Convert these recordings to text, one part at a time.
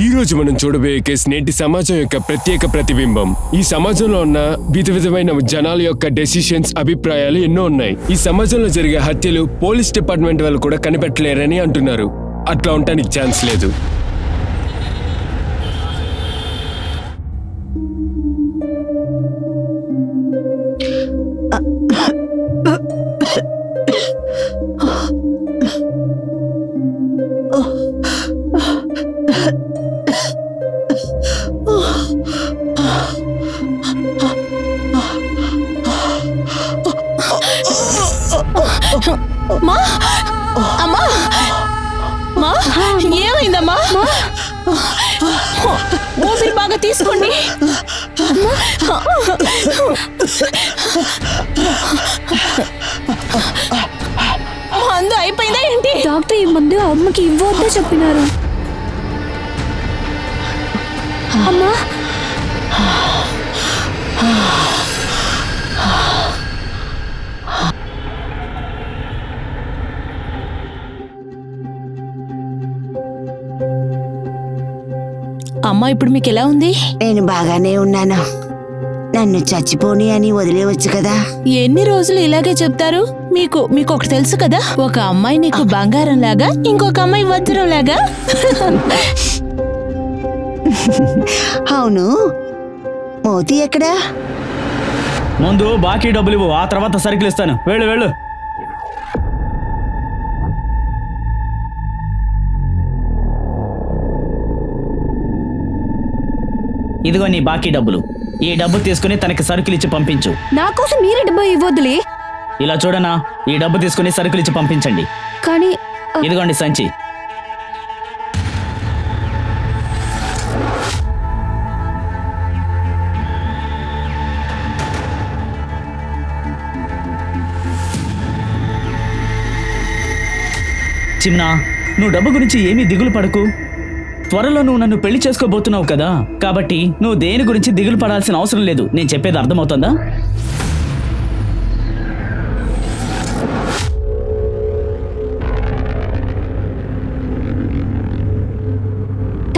ఈ రోజు మనం చూడబోయే కేసు నేటి సమాజం యొక్క ప్రత్యేక ప్రతిబింబం. ఈ సమాజంలో ఉన్న విధమైన జనాల యొక్క డెసిషన్స్, అభిప్రాయాలు ఎన్నో ఉన్నాయి. ఈ సమాజంలో జరిగే హత్యలు పోలీస్ డిపార్ట్మెంట్ వాళ్ళు కూడా కనిపెట్టలేరని అంటున్నారు. అట్లా ఉండడానికి ఛాన్స్ లేదు. ఏమైందమ్మా? ఊపిరి బాగా తీసుకోండి. మందు అయిపోయిందా ఏంటి? డాక్టర్ ఈ మందు అమ్మకి ఇవ్వద్దే చెప్పినారు. అమ్మా అమ్మా ఇప్పుడు మీకు ఎలా ఉంది? నేను బాగానే ఉన్నాను. నన్ను చచ్చిపోని అని వదిలేవచ్చు కదా. ఎన్ని రోజులు ఇలాగే చెప్తారు? మీకు ఒకటి తెలుసు కదా, ఒక అమ్మాయి నీకు బంగారం లాగా, ఇంకొక అమ్మాయి వజ్రం లాగా. అవును, మోతి ఎక్కడా? ముందు బాకీ డబ్బులు ఇవ్వు, ఆ తర్వాత సరుకులు ఇస్తాను. వెళ్ళు వెళ్ళు. ఇదిగో నీ బాకీ డబ్బులు. ఈ డబ్బు తీసుకుని తనకి సరుకులు ఇచ్చి పంపించు. నా కోసం మీరే డబ్బు ఇవ్వద్దులే. ఇలా చూడనా, ఈ డబ్బు తీసుకుని సరుకులు ఇచ్చి పంపించండి. కానీ ఇదిగోండి సంచి. చిమ్నా, నువ్వు డబ్బు గురించి ఏమీ దిగులు పడకు. త్వరలో నువ్వు నన్ను పెళ్లి చేసుకోబోతున్నావు కదా, కాబట్టి నువ్వు దేని గురించి దిగులు పడాల్సిన అవసరం లేదు. నేను చెప్పేది అర్థమవుతుందా?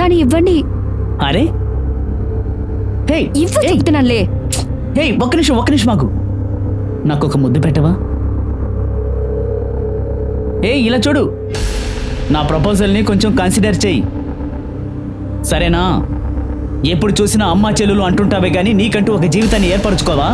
కానీ ఇవ్వండి. అరే ఇవ్వ చెప్తున్నానులే. ఒక్క నిమిషం మాకు. నాకు ఒక ముద్దు పెట్టవా? ఇలా చూడు, నా ప్రపోజల్ని కొంచెం కన్సిడర్ చెయ్యి, సరేనా? ఎప్పుడు చూసినా అమ్మా చెల్లెలు అంటుంటావే కానీ నీకంటూ ఒక జీవితాన్ని ఏర్పరచుకోవా?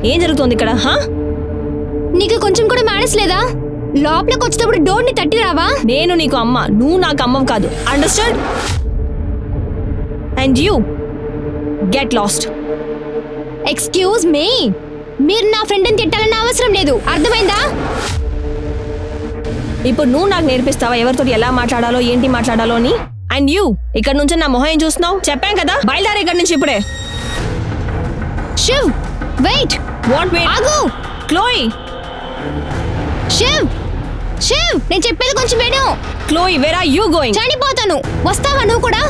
ఏం జరుగుతోంది ఇక్కడ? నీకు కొంచెం కూడా మేనేజ్ లేదా? లోపలికి వచ్చేటప్పుడు డోర్ ని తట్టి రావా? నేను నీకు అమ్మ, నువ్వు నాకు అమ్మం కాదు. Understand? And you get lost. Excuse me, మీరు నా ఫ్రెండ్ ని తిట్టాలన్న అవసరం లేదు, అర్థమైందా? ఇప్పుడు నువ్వు నాకు నేర్పిస్తావా ఎవరితో ఎలా మాట్లాడాలో, ఏంటి మాట్లాడాలో అని? అండ్ యూ ఇక్కడ నుంచి నా మొహం ఏం చూస్తున్నావు? చెప్పాం కదా, బయలుదేరి ఇక్కడ నుంచి ఇప్పుడే. శివ్ వెయిట్. What wait? ఆగు. క్లోయి. శివ్ నేను చెప్పేది కొంచెం విను. Chloe, where are you going? చనిపోతాను, వస్తావా నువ్వు కూడా?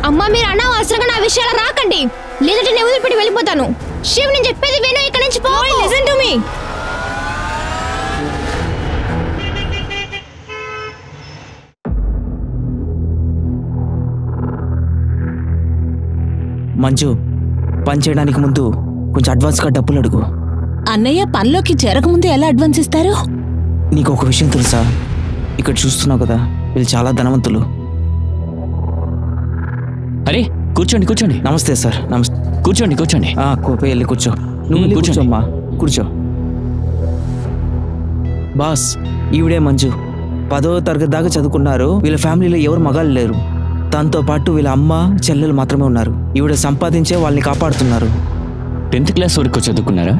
అమ్మా, మీరు అనవసరంగా నా విషయాలు రాకండి, లేదంటే నేను వదిలిపెట్టి వెళ్ళిపోతాను. శివ్ నేను చెప్పేది విను, ఇక్కడ నుంచి పో. Listen to me. మంజు, పని చేయడానికి ముందు కొంచెం అడ్వాన్స్గా డబ్బులు అడుగు. అన్నయ్య పనిలోకి చేరకముందు ఎలా అడ్వాన్స్ ఇస్తారు? నీకు ఒక విషయం తెలుసా? ఇక్కడ చూస్తున్నావు కదా, వీళ్ళు చాలా ధనవంతులు. అరే కూర్చోండి. నమస్తే సార్. నమస్తే. కూర్చోండి. వెళ్ళి కూర్చో. నువ్వు కూర్చోమ్మా, కూర్చో. బాస్, ఈవిడే మంజు. 10వ తరగతి దాకా చదువుకున్నారు. వీళ్ళ ఫ్యామిలీలో ఎవరు మగాళ్ళు లేరు. దాంతో పాటు వీళ్ళ అమ్మ చెల్లెలు మాత్రమే ఉన్నారు. ఈవిడ సంపాదించే వాళ్ళని కాపాడుతున్నారు. 10th క్లాస్ వరకు చదువుకున్నారా?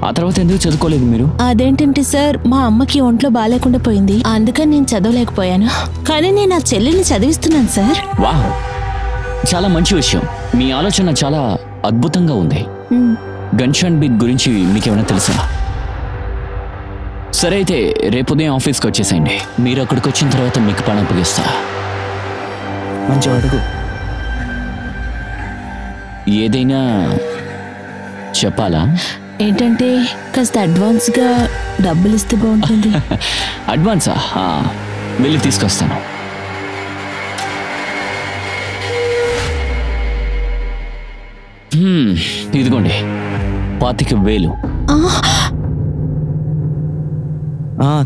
ఆ తర్వాత ఎందుకు చదువుకోలేదు మీరు? అదేంటంటే సార్, మా అమ్మకి ఒంట్లో బాగాలేకుండా పోయింది, అందుకని నేను చదవలేకపోయాను. కానీ నేను ఆ చెల్లిని చదివిస్తున్నాను సార్. వావ్, చాలా మంచి విషయం. మీ ఆలోచన చాలా అద్భుతంగా ఉంది. గన్షాట్ బీట్ గురించి మీకేమైనా తెలుసా? సరే అయితే రేపు ఉదయం ఆఫీస్కి వచ్చేసేయండి. మీరు అక్కడికి వచ్చిన తర్వాత మీకు పని అప్పగిస్తా. మంచి అడుగు. ఏదైనా చెప్పాలా? ఏంటంటే కాస్త అడ్వాన్స్గా డబ్బులు ఇస్తే బాగుంటుంది. అడ్వాన్సా? వెళ్ళి తీసుకొస్తాను. ఇదిగోండి 25,000.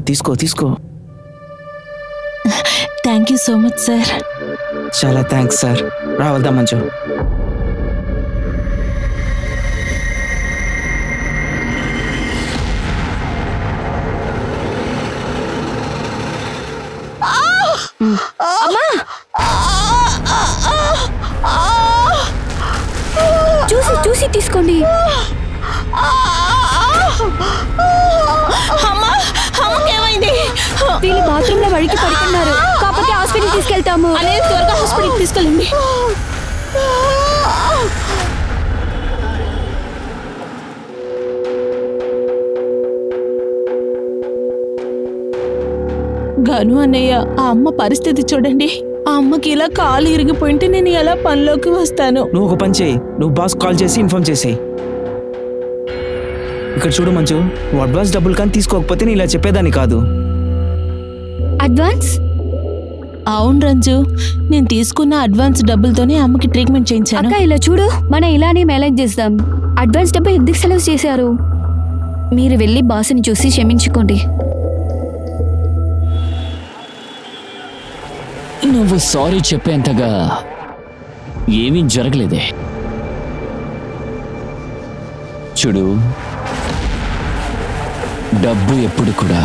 తీసుకో తీసుకో. Thank you so much sir. చాలా థ్యాంక్స్ సార్. వెళ్దాం మంచు. చూసి చూసి తీసుకోండి. ఏమైంది? వీళ్ళు బాత్రూమ్ లో వడికి పడుకున్నారు. కాకపోతే హాస్పిటల్ తీసుకెళ్తాము. అనేది త్వరగా హాస్పిటల్ తీసుకెళ్ళండి. గను అన్నయ్య, ఆ అమ్మ పరిస్థితి చూడండి. ఆ అమ్మకి ఇలా కాలు ఇరిగిపోయింటే నేను ఎలా పనిలోకి వస్తాను? నువ్వు ఒక పని చేయి. నువ్వు బాస్ కాల్ చేసి ఇన్ఫార్మ్ చేసేయి. ఇక్కడ చూడు మంచు, నువ్వు అడ్వాన్స్ డబ్బులు కానీ తీసుకోకపోతే నేను ఇలా చెప్పేదాన్ని కాదు. అడ్వాన్స్? అవును రంజు, నేను తీసుకున్న అడ్వాన్స్ డబ్బులతోనే అమ్మకి ట్రీట్మెంట్ చేయించాను. అక్క ఇలా చూడు, మనం ఇలానే మేనేజ్ చేద్దాం. అడ్వాన్స్ డబ్బు ఎందుకు సెలవు చేశారు? మీరు వెళ్ళి బాస్ని చూసి క్షమించుకోండి. నువ్వు సారీ చెప్పేంతగా ఏమీ జరగలేదే. చూడు, డబ్బు ఎప్పుడు కూడా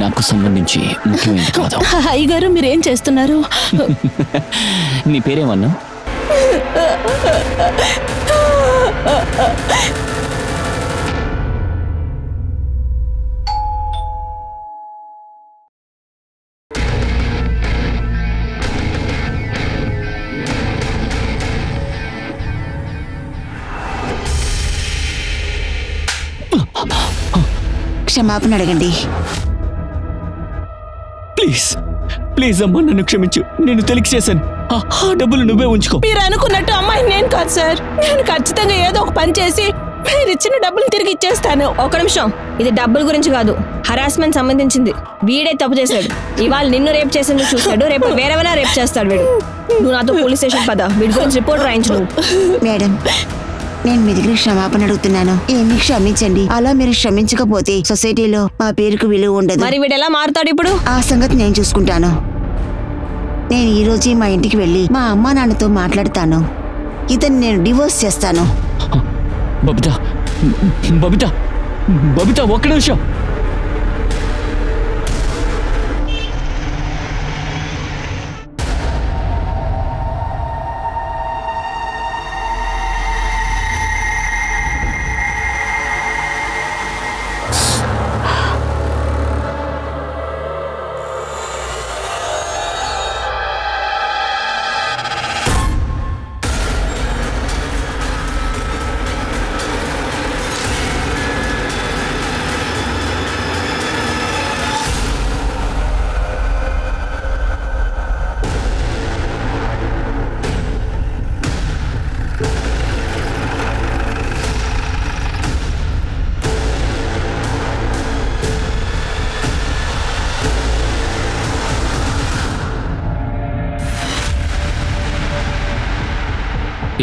నాకు సంబంధించి ముఖ్యమైనది కాదు. అయ్యగారు మీరేం చేస్తున్నారు? నీ పేరేమన్నా? క్షమాపణ అడగండి. ప్లీజ్ ప్లీజ్ అమ్మా, నన్ను క్షమించు. నేను తెలిసి చేశాను. ఆ డబ్బులు నువ్వే ఉంచుకో. మీరు అనుకున్నట్టు అమ్మాయి నేను కాదు సార్. నేను ఖచ్చితంగా ఏదో ఒక పని చేసి మీరు ఇచ్చిన డబ్బులు తిరిగి ఇచ్చేస్తాను. ఒక నిమిషం, ఇది డబ్బుల గురించి కాదు, హరాస్మెంట్ సంబంధించింది. వీడే తప్పు చేశాడు. ఇవాళ నిన్ను రేపు చేసేందుకు చూస్తాడు, రేపు వేరేవైనా రేపు చేస్తాడు వీడు. నువ్వు నాతో పోలీస్ స్టేషన్ పద, వీడి గురించి రిపోర్ట్ రాయించు. నువ్వు మేడం, నేను మీ దగ్గర క్షమాపణ అడుగుతున్నాను. ఏమి క్షమించండి. అలా మీరు క్షమించకపోతే సొసైటీలో మా పేరుకు విలువ ఉండదు. మరి వీడు ఎలా మారుతాడు ఇప్పుడు? ఆ సంగతి నేను చూసుకుంటాను. నేను ఈ రోజే మా ఇంటికి వెళ్ళి మా అమ్మా నాన్నతో మాట్లాడతాను. ఇతన్ని నేను డివోర్స్ చేస్తాను. బబిత, బబిత, బబిత, ఒక్క నిమిషం.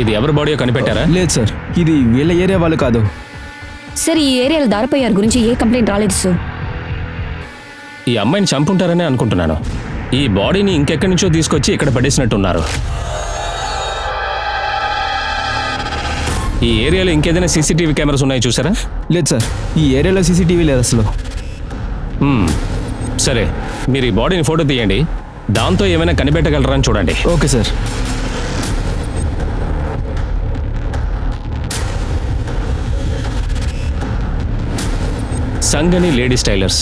ఇది ఎవరి బాడీయో కనిపెట్టారా? లేదు సార్, ఇది వీళ్ళ ఏరియా వాళ్ళు కాదు. సార్, ఈ ఏరియాలో దారిపోయారు గురించి ఏ కంప్లైంట్ రాలేదు సార్. ఈ అమ్మాయిని చంపుంటారనే అనుకుంటున్నాను. ఈ బాడీని ఇంకెక్కడి నుంచో తీసుకొచ్చి ఇక్కడ పడేసినట్టున్నారు. ఈ ఏరియాలో ఇంకేదైనా సీసీటీవీ కెమెరాస్ ఉన్నాయి చూసారా? లేదు సార్, ఈ ఏరియాలో సీసీటీవీ లేదు అసలు. సరే, మీరు ఈ బాడీని ఫోటో తీయండి. దాంతో ఏమైనా కనిపెట్టగలరా అని చూడండి. Okay sir. Sangani ladies tailors,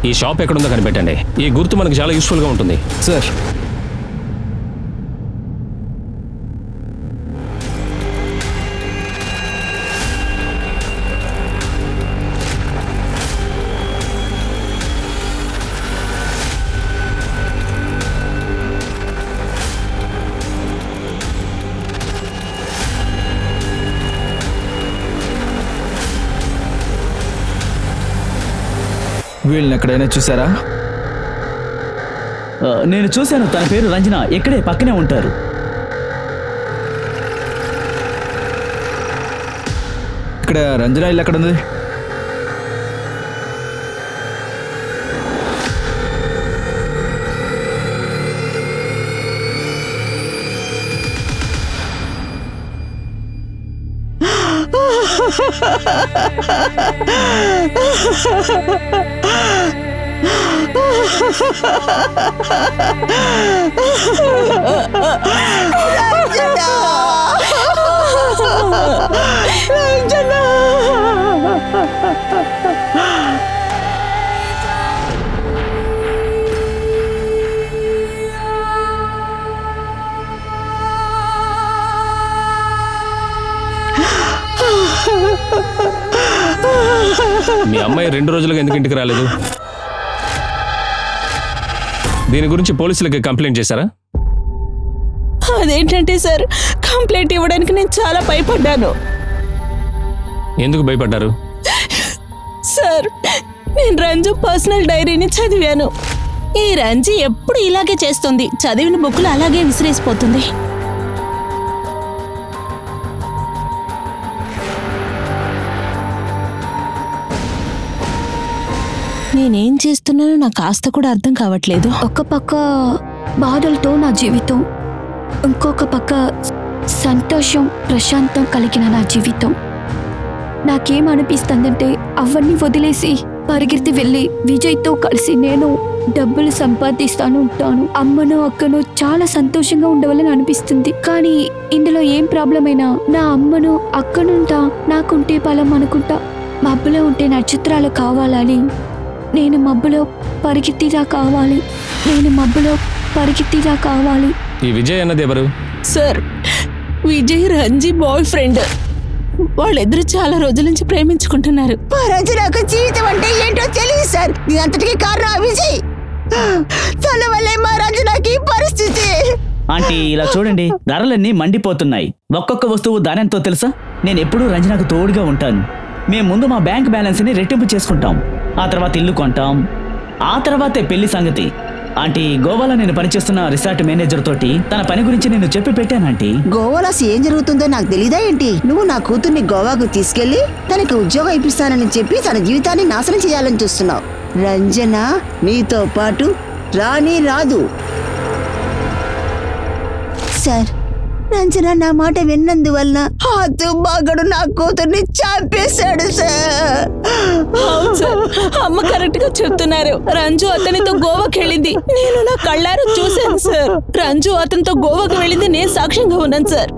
ఈ షాప్ ఎక్కడుందో కనిపెట్టండి. ఈ గుర్తు మనకు చాలా యూస్ఫుల్గా ఉంటుంది. సార్, వీళ్ళని ఎక్కడైనా చూసారా? నేను చూశాను, తన పేరు రంజన, ఇక్కడే పక్కనే ఉంటారు. ఇక్కడ రంజన ఇల్లు ఎక్కడ ఉంది? మీ అమ్మాయి 2 రోజులుగా ఎందుకు ఇంటికి రాలేదు? దీని గురించి పోలీసులకి కంప్లైంట్ చేశారా? అదేంటంటే సార్, కంప్లైంట్ ఇవ్వడానికి నేను చాలా భయపడ్డాను. ఎందుకు భయపడ్డారు? సార్, నేను రంజు పర్సనల్ డైరీని చదివాను. ఈ రంజు ఎప్పుడు ఇలాగే చేస్తుంది, చదివిన బుక్కులు అలాగే విసిరేసిపోతుంది. నేనేం చేస్తున్నానో నాకు కాస్త కూడా అర్థం కావట్లేదు. ఒక పక్క బాధలతో నా జీవితం, ఇంకొక పక్క సంతోషం ప్రశాంతం కలిగిన నా జీవితం. నాకేమనిపిస్తుందంటే అవన్నీ వదిలేసి పరిగెత్తి వెళ్ళి విజయ్తో కలిసి నేను డబ్బులు సంపాదిస్తాను ఉంటాను, అమ్మను అక్కను చాలా సంతోషంగా ఉండవాలని అనిపిస్తుంది. కానీ ఇందులో ఏం ప్రాబ్లం అయినా నా అమ్మను అక్కనుంటా నాకుంటే బలం అనుకుంటా. మబ్బులో ఉంటే నక్షత్రాలు కావాలని నేను మబ్బులో పరిగెత్తిదా కావాలి, నేను మబ్బులో పరిగెత్తిదా కావాలి. ఈ విజయ్ అన్నది ఎవరు? Sir, Vijay Ranji boy friend. వాళ్ళిద్దరూ చాలా రోజుల నుంచి ప్రేమించుకుంటున్నారు. రంజనకు జీవితం అంటే ఏంటో తెలియదు సార్. దీనంతటికీ కారణం ఆ విజయ్. తన వల్లే మా రంజనకి పరిస్థితి. ఆంటీ ఇలా చూడండి, ధరలన్నీ మండిపోతున్నాయి. ఒక్కొక్క వస్తువు ధర ఎంతో తెలుసా? నేను ఎప్పుడూ రంజనకు తోడుగా ఉంటాను. మేము ముందు మా బ్యాంక్ బ్యాలెన్స్ని రెట్టింపు చేసుకుంటాం, ఆ తర్వాత ఇల్లు కొంటాం, ఆ తర్వాతే పెళ్లి సంగతి. ఆంటీ, గోవాలో నేను పనిచేస్తున్న రిసార్ట్ మేనేజర్ తోటి తన పని గురించి నేను చెప్పి పెట్టాను ఆంటీ. గోవాలో ఏం జరుగుతుందో నాకు తెలీదా ఏంటి? నువ్వు నా కూతుర్ని గోవాకు తీసుకెళ్లి తనకి ఉద్యోగం ఇప్పిస్తానని చెప్పి తన జీవితాన్ని నాశనం చేయాలని చూస్తున్నావు. రంజన నీతో పాటు రాని రాదు. సార్, రంజన నా మాట విన్నందువల్ల ఆ దుర్మార్గుడు నా కూతుర్ని చంపేశాడు సార్. అమ్మ కరెక్ట్ గా చెప్తున్నారు. రంజు అతనితో గోవాకి వెళ్ళింది, నేను నా కళ్ళారు చూశాను సార్. రంజు అతనితో గోవాకి వెళ్ళింది నేను సాక్ష్యంగా ఉన్నాను సార్.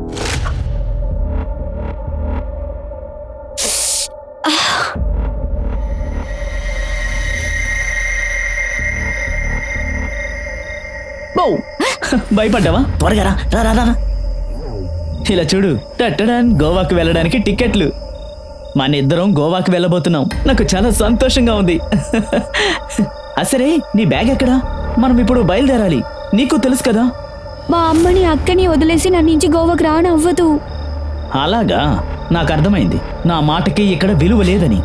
భయపడ్డావా? త్వరగా రా రా రా. ఇలా చూడు, టట్టడాన్ గోవాకి వెళ్ళడానికి టికెట్లు. మన ఇద్దరం గోవాకి వెళ్ళబోతున్నాం. నాకు చాలా సంతోషంగా ఉంది. అసరే, నీ బ్యాగ్ ఎక్కడా? మనం ఇప్పుడు బయలుదేరాలి, నీకు తెలుసు కదా. మా అమ్మని అక్కని వదిలేసి నా నుంచి గోవాకి రానవ్వదు. అలాగా, నాకు అర్థమైంది. నా మాటకి ఇక్కడ విలువ లేదని.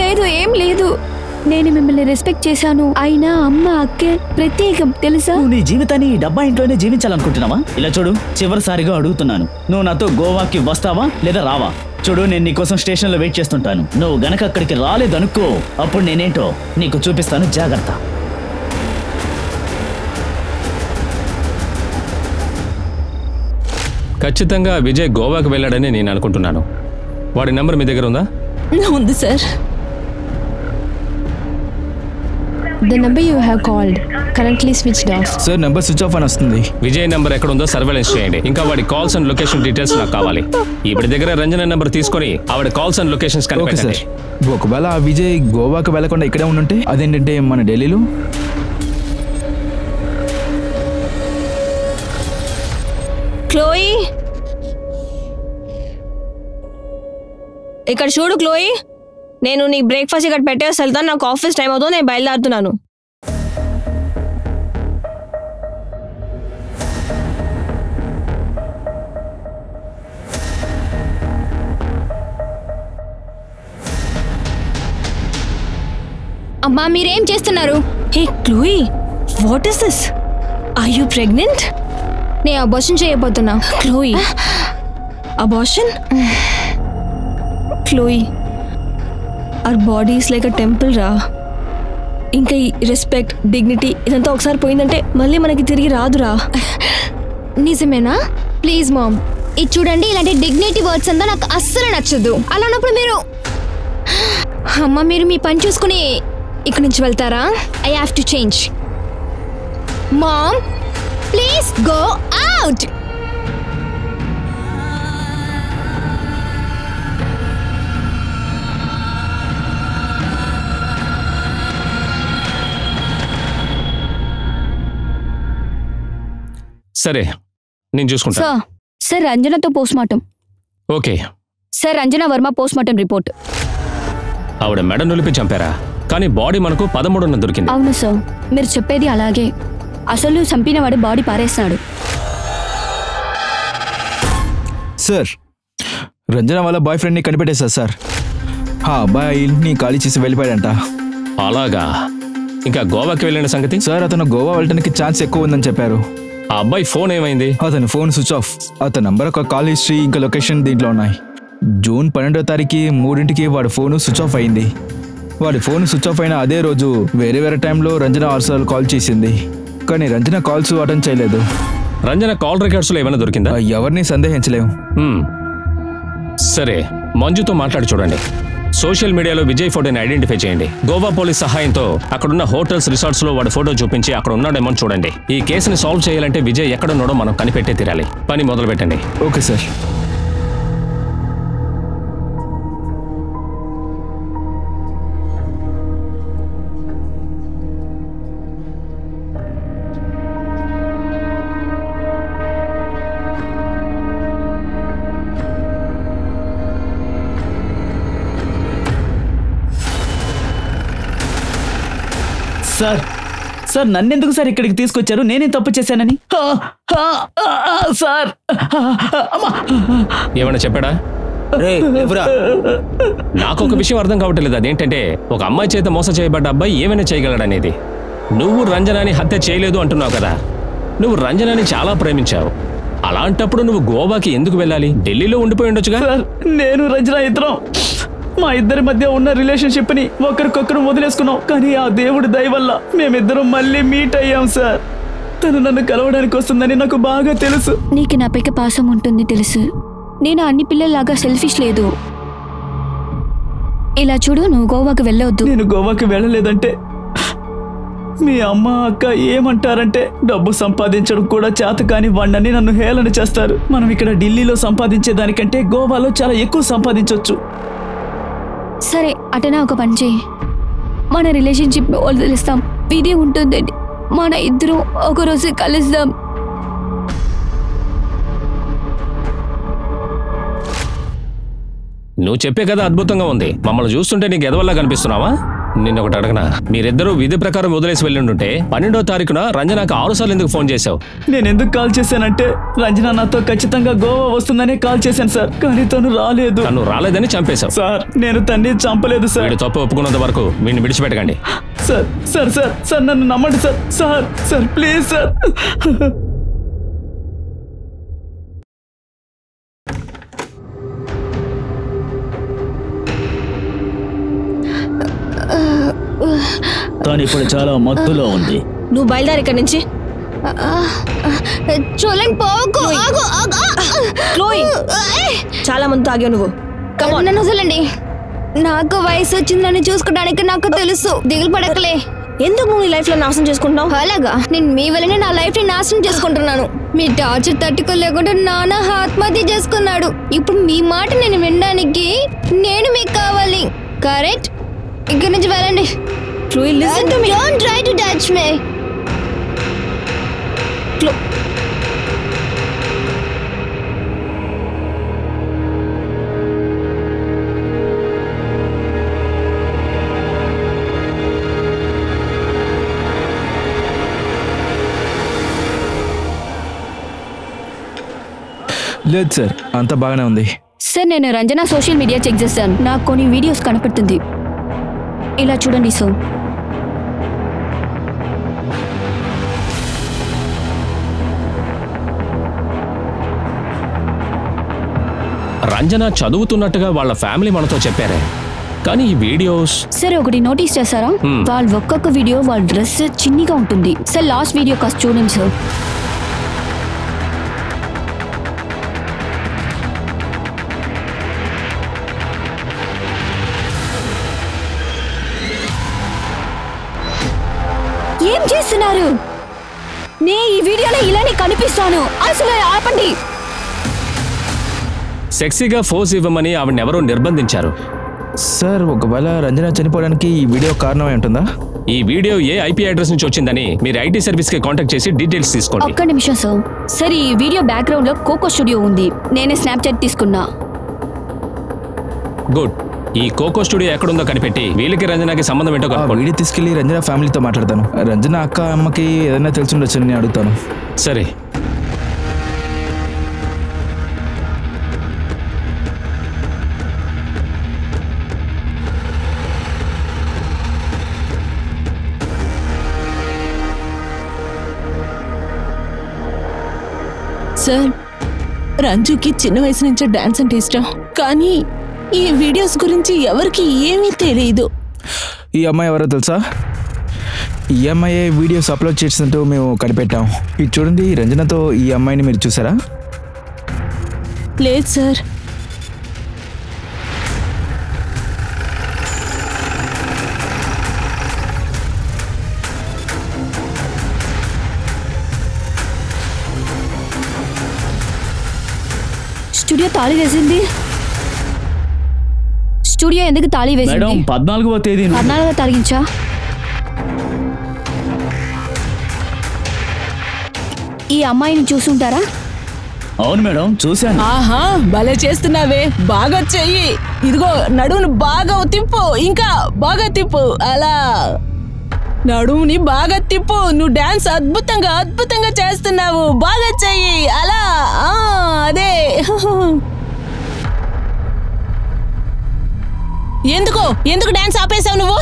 లేదు, ఏం లేదు. నేను మిమ్మల్ని రెస్పెక్ట్ చేశాను, అయినా అమ్మ అక్కే ప్రత్యేకం తెలుసా? నువ్వు నీ జీవితాన్ని డబ్బా ఇంట్లోనే జీవించాలనుకుంటున్నావా? ఇలా చూడు, చివరిసారిగా అడుగుతున్నాను, నువ్వు నాతో గోవాకి వస్తావా లేదా రావా? చూడు, నేను నీకోసం స్టేషన్లో వెయిట్ చేస్తుంటాను. నువ్వు గనక అక్కడికి రాలేదనుకో, అప్పుడు నేనేంటో నీకు చూపిస్తాను, జాగ్రత్త. ఖచ్చితంగా విజయ్ గోవాకి వెళ్ళాడని నేను అనుకుంటున్నాను. వాడి నెంబర్ మీ దగ్గర ఉందా? ఉంది sir. The number you have called currently switched off. Sir, number switch off అని వస్తుంది. విజయ్ నెంబర్ ఎక్కడ ఉందో సర్వేలెన్స్ చేయండి. ఇంకా వాడి కాల్స్ అండ్ లొకేషన్ డీటెయిల్స్ నాకు కావాలి. ఇప్పుడు దగ్గర రంజన నెంబర్ తీసుకొని ఆవిడ కాల్స్ అండ్ లొకేషన్స్ కనిపెట్టండి. ఒకవేళ ఆ విజయ్ గోవాకి వెళ్లకుండా ఇక్కడే ఉండుంటే? అదేంటంటే మన ఢిల్లీలో. క్లోయి, ఇక్కడ చూడు క్లోయి, నేను నీ బ్రేక్ఫాస్ట్ ఇక్కడ పెట్టేసి వెళ్తాను. నాకు ఆఫీస్ టైం అవుతుంది, నేను బయలుదేరుతున్నాను. అమ్మా మీరేం చేస్తున్నారు? Hey Chloe, what is this? Are you pregnant? నేను అబార్షన్ చేయబోతున్నా. Chloe, abortion? Chloe, our body is like a temple రా. ఇంకా ఈ రెస్పెక్ట్, డిగ్నిటీ ఇదంతా ఒకసారి పోయిందంటే మళ్ళీ మనకి తిరిగి రాదురా. నిజమేనా? ప్లీజ్ మామ్, ఇది చూడండి, ఇలాంటి డిగ్నిటీ వర్డ్స్ అంతా నాకు అస్సలు నచ్చదు. అలా ఉన్నప్పుడు మీరు అమ్మ మీరు మీ పని చూసుకుని ఇక్కడి నుంచి వెళ్తారా? I have to change. Mom please go out. సరే, నేను చూసుకుంటా. సార్ రంజనతో postmortem. Okay sir, Ranjana Varma postmortem report. ఆవిడ మెడ నులిపి చంపారా? కానీ బాడీ మనకు 13న దొరికింది. అవును సార్, మీరు చెప్పేది అలాగే. అసలు చంపినవాడు బాడీ పారేస్తున్నాడు. సార్, రంజన వాళ్ళ బాయ్ ఫ్రెండ్ని కనిపెట్టేశారు సార్. ఆ అబ్బాయిని ఖాళీ చేసి వెళ్ళిపోయాడంట. అలాగా? ఇంకా గోవాకి వెళ్ళిన సంగతి? సార్, అతను గోవా వెళ్ళడానికి ఛాన్స్ ఎక్కువ ఉందని చెప్పారు. ఆ అబ్బాయి ఫోన్ ఏమైంది? అతని ఫోన్ స్విచ్ ఆఫ్. అతని నంబర్, ఒక కాల్ హిస్టరీ, ఇంకా లొకేషన్ దీంట్లో ఉన్నాయి. జూన్ 12వ తారీఖు 3 వాడి ఫోను స్విచ్ ఆఫ్ అయింది. వాడి ఫోన్ స్విచ్ ఆఫ్ అయిన అదే రోజు వేరే టైంలో రంజన ఆర్సాలు కాల్ చేసింది. కానీ రంజన కాల్స్ అటెండ్ చేయలేదు. రంజన కాల్ రికార్డ్స్లో ఏమైనా దొరికిందా? ఎవరిని సందేహించలేము. సరే, మంజుతో మాట్లాడి చూడండి. సోషల్ మీడియాలో విజయ్ ఫోటోని ఐడెంటిఫై చేయండి. గోవా పోలీస్ సహాయంతో అక్కడున్న హోటల్స్, రిసార్ట్స్ లో వాడి ఫోటో చూపించి అక్కడ ఉన్నాడేమో చూడండి. ఈ కేసుని సాల్వ్ చేయాలంటే విజయ్ ఎక్కడున్నాడో మనం కనిపెట్టే తీరాలి. పని మొదలు పెట్టండి. Okay sir. సార్ నన్నెందుకు సార్ ఇక్కడికి తీసుకొచ్చారు? నేనే తప్పు చేశానని. సార్ ఏమన్నా చెప్పాడా? నాకు ఒక విషయం అర్థం కావట్లేదు. అదేంటంటే, ఒక అమ్మాయి చేత మోసం చేయబడ్డ అబ్బాయి ఏమైనా చేయగలడనేది. నువ్వు రంజనాని హత్య చేయలేదు అంటున్నావు కదా. నువ్వు రంజనాని చాలా ప్రేమించావు. అలాంటప్పుడు నువ్వు గోవాకి ఎందుకు వెళ్ళాలి? ఢిల్లీలో ఉండిపోయి ఉండొచ్చుగా. సార్, నేను రంజన ఇద్దరం మా ఇద్దరి మధ్య ఉన్న రిలేషన్షిప్ ని ఒకరికొకరు వదిలేసుకున్నాం. కానీ ఆ దేవుడి దయ వల్ల మేమిద్దరం మళ్ళీ మీట్ అయ్యాం సార్. తను నన్ను కలవడానికి వస్తుందని నాకు బాగా తెలుసు. నీకు నా పైకి పాసం ఉంటుంది తెలుసు. నేను అన్ని పిల్లల్లాగా సెల్ఫిష్ లేదు. ఇలా చూడు, నువ్వు గోవాకి వెళ్ళవద్దు. నేను గోవాకి వెళ్ళలేదంటే మీ అమ్మ అక్క ఏమంటారంటే, డబ్బు సంపాదించడం కూడా చేత కాని వాణ్ణని నన్ను హేళన చేస్తారు. మనం ఇక్కడ ఢిల్లీలో సంపాదించే దానికంటే గోవాలో చాలా ఎక్కువ సంపాదించవచ్చు. సరే, అటనా ఒక పని చేయి. మన రిలేషన్షిప్ వదిలేస్తాం. ఇది ఉంటుందండి, మన ఇద్దరం ఒకరోజు కలుద్దాం. నువ్వు చెప్పే కదా అద్భుతంగా ఉంది. మమ్మల్ని చూస్తుంటే నీకు ఎదవల్లా కనిపిస్తున్నావా? నిన్నొకటి అడగనా? మీరిద్దరూ విధి ప్రకారం వదిలేసి వెళ్ళిండుంటే 12వ తారీఖున రంజనాకు 6 సార్లు ఎందుకు ఫోన్ చేశావు? నేను ఎందుకు కాల్ చేశానంటే, రంజన నాతో ఖచ్చితంగా గోవా వస్తుందనే కాల్ చేశాను సార్. కానీ తను రాలేదు. తను రాలేదని చంపేశావు సార్. నేను తన్ని చంపలేదు సార్. వీడు తప్పు ఒప్పుకున్నంత వరకు వీడిని విడిచిపెట్టకండి. సార్ సార్ సార్ సార్ నన్ను నమ్మండి sir. Sir sir please sir. తను ఇప్పుడు చాలా మత్తులో ఉంది. నువ్వు బయలుదేరి ఇక్కడి నుంచి. చూడండి, పోకు. క్లోయి, చాలా మంది తాగావు నువ్వు. నన్ను వదలండి. నాకు వయసు వచ్చిందని చూసుకోవడానికి నాకు తెలుసు. దిగులు పడకలే. ఎందుకు నువ్వు నీ లైఫ్ లో నాశనం చేసుకుంటున్నావు? అలాగా? నేను మీ వల్లనే నా లైఫ్ ని నాశనం చేసుకుంటున్నాను. మీ టార్చర్ తట్టుకోలేకుండా నాన్న ఆత్మహత్య చేసుకున్నాడు. ఇప్పుడు మీ మాట నేను వినడానికి నేను మీకు కావాలి. కరెక్ట్? ఇక్కడి నుంచి వెళ్ళండి. Chloe, listen to me. Don't try to touch me. లేదు సార్, అంతా బాగానే ఉంది. సార్, నేను రంజన సోషల్ మీడియా చెక్ చేశాను. నాకు కొన్ని వీడియోస్ కనపడుతుంది. ఇలా చూడండి సార్. రంజన చదువుతున్నట్టుగా వాళ్ళ ఫ్యామిలీ మనతో చెప్పారే, కానీ ఈ వీడియోస్. సరే ఒకటి నోటీస్ చేశారా? వాళ్ళ ఒక్కొక్క వీడియో వాళ్ళ డ్రెస్ చిన్నిగా ఉంటుంది. సార్ లాస్ట్ వీడియో కాస్త చూడండి సార్. ఏం చేస్తున్నారు? నే ఈ వీడియోలో ఇలానే కనిపిస్తాను, అసలు ఆపండి. సెక్సీగా ఫోర్స్ ఇవ్వమని ఆవిడెవరో నిర్బంధించారు. సార్ ఒకవేళ రంజన చనిపోవడానికి ఈ వీడియో కారణమై ఉంటుందా? ఈ వీడియో ఏ ఐపీ అడ్రస్ నుంచి వచ్చిందని మీరు ఐటీ సర్వీస్ కి కాంటాక్ట్ చేసి డీటెయిల్స్ తీసుకోండి. ఒక్క నిమిషం సార్. సరే ఈ వీడియో బ్యాక్గ్రౌండ్ లో కోకో స్టూడియో ఉంది, నేనే స్నాప్చాట్ తీసుకున్నా. గుడ్. ఈ కోకో స్టూడియో ఎక్కడుందో కనిపెట్టి వీళ్ళకి రంజనకి సంబంధం ఏంటో కనుక్కోండి. వీడియో తీసుకెళ్లి రంజన ఫ్యామిలీతో మాట్లాడతాను. రంజన అక్క అమ్మకి ఏదైనా తెలుసుండొచ్చని నేను అడుగుతాను. సరే. సార్, రంజుకి చిన్న వయసు నుంచే డాన్స్ అంటే ఇష్టం, కానీ ఈ వీడియోస్ గురించి ఎవరికి ఏమీ తెలియదు. ఈ అమ్మాయి ఎవరో తెలుసా? ఈ అమ్మాయి వీడియోస్ అప్లోడ్ చేసినట్టు మేము కనిపెట్టాం. ఇది చూడండి, రంజనతో ఈ అమ్మాయిని మీరు చూసారా? లేదు సార్. స్టూడియో తాళి వేసింది. స్టూడియో ఎందుకు తాళి వేసింది? 14వ తేదీ 14వ తారీఖా? ఈ అమ్మాయిని చూసుంటారా? అవును మేడం, చూశాను. ఆహా, భలే చేస్తున్నావే, బాగా చెయ్యి. ఇదిగో నడుమును బాగా తిప్పు, ఇంకా బాగా తిప్పు, అలా నడుముని బాగా తిప్పు. నువ్వు డాన్స్ అద్భుతంగా చేస్తున్నావు, బాగా చెయ్యి, అలా. అదే. ఎందుకు డాన్స్ ఆపేసావు నువ్వు?